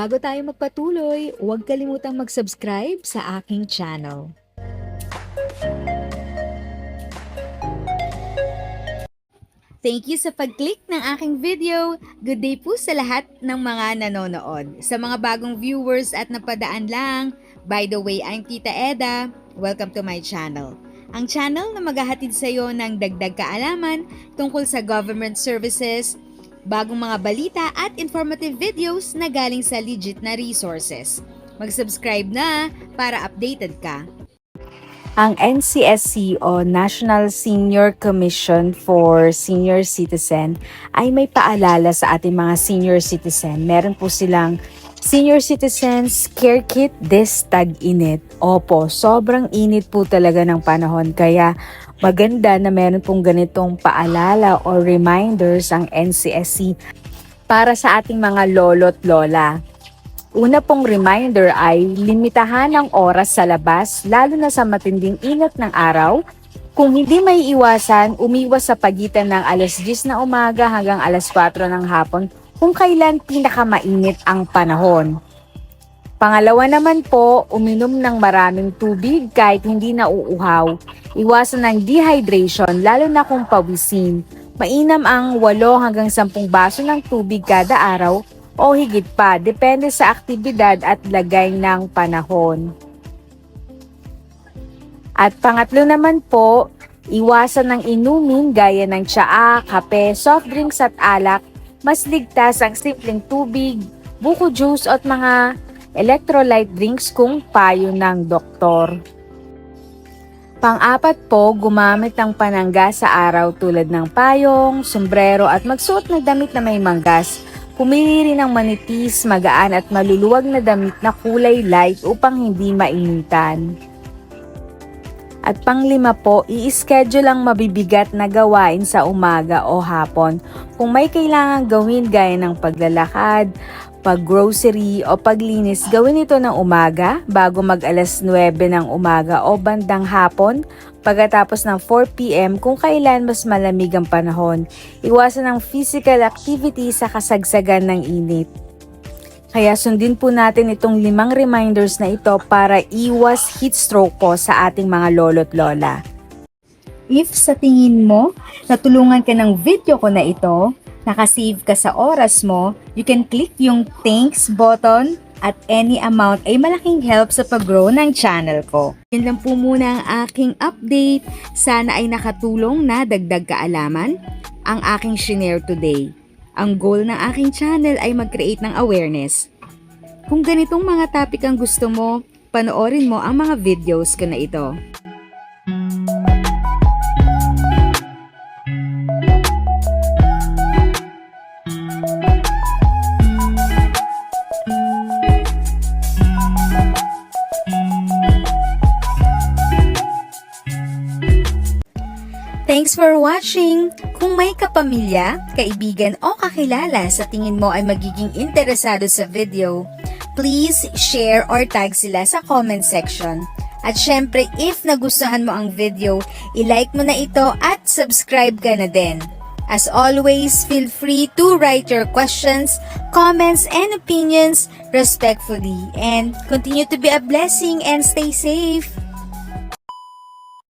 Bago tayo magpatuloy, huwag kalimutang mag-subscribe sa aking channel. Thank you sa pag-click ng aking video. Good day po sa lahat ng mga nanonood. Sa mga bagong viewers at napadaan lang, by the way, I'm Tita Eda. Welcome to my channel. Ang channel na maghahatid sa iyo ng dagdag kaalaman tungkol sa government services, bagong mga balita at informative videos na galing sa legit na resources. Mag-subscribe na para updated ka. Ang NCSC o National Senior Commission for Senior Citizen ay may paalala sa ating mga senior citizen. Meron po silang Senior Citizens Care Kit this tag-init. Opo, sobrang init po talaga ng panahon kaya maganda na meron pong ganitong paalala o reminders ang NCSC para sa ating mga lolo't lola. Una pong reminder ay limitahan ang oras sa labas lalo na sa matinding init ng araw. Kung hindi may iwasan, umiwas sa pagitan ng alas 10 na umaga hanggang alas 4 ng hapon kung kailan pinakamainit ang panahon. Pangalawa naman po, uminom ng maraming tubig kahit hindi nauuhaw. Iwasan ng dehydration lalo na kung pawisin. Mainam ang 8 hanggang 10 baso ng tubig kada araw o higit pa, depende sa aktibidad at lagay ng panahon. At pangatlo naman po, iwasan ng inumin gaya ng tsaa, kape, soft drinks at alak. Mas ligtas ang simpleng tubig, buko juice at mga electrolyte drinks kung payo ng doktor. Pang-apat po, gumamit ng panangga sa araw tulad ng payong, sombrero at magsuot ng damit na may manggas. Pumili rin ng manipis, magaan at maluluwag na damit na kulay light upang hindi mainitan. At panglima po, i-schedule ang mabibigat na gawain sa umaga o hapon. Kung may kailangan gawin gaya ng paglalakad, pag-grocery o paglinis, gawin ito ng umaga bago mag-alas 9 ng umaga o bandang hapon pagkatapos ng 4 p.m. kung kailan mas malamig ang panahon. Iwasan ang physical activity sa kasagsagan ng init. Kaya sundin po natin itong 5 reminders na ito para iwas heat stroke po sa ating mga lolo't lola. If sa tingin mo, natulungan ka ng video ko na ito, nakasave ka sa oras mo, you can click yung thanks button at any amount ay malaking help sa pag-grow ng channel ko. Yun lang po muna ang aking update. Sana ay nakatulong na dagdag kaalaman ang aking shinare today. Ang goal ng aking channel ay mag-create ng awareness. Kung ganitong mga topic ang gusto mo, panoorin mo ang mga videos ko na ito. Thanks for watching! Kung may kapamilya, kaibigan o kakilala sa tingin mo ay magiging interesado sa video, please share or tag sila sa comment section. At syempre, if nagustuhan mo ang video, i-like mo na ito at subscribe ka na din. As always, feel free to write your questions, comments, and opinions respectfully. And continue to be a blessing and stay safe!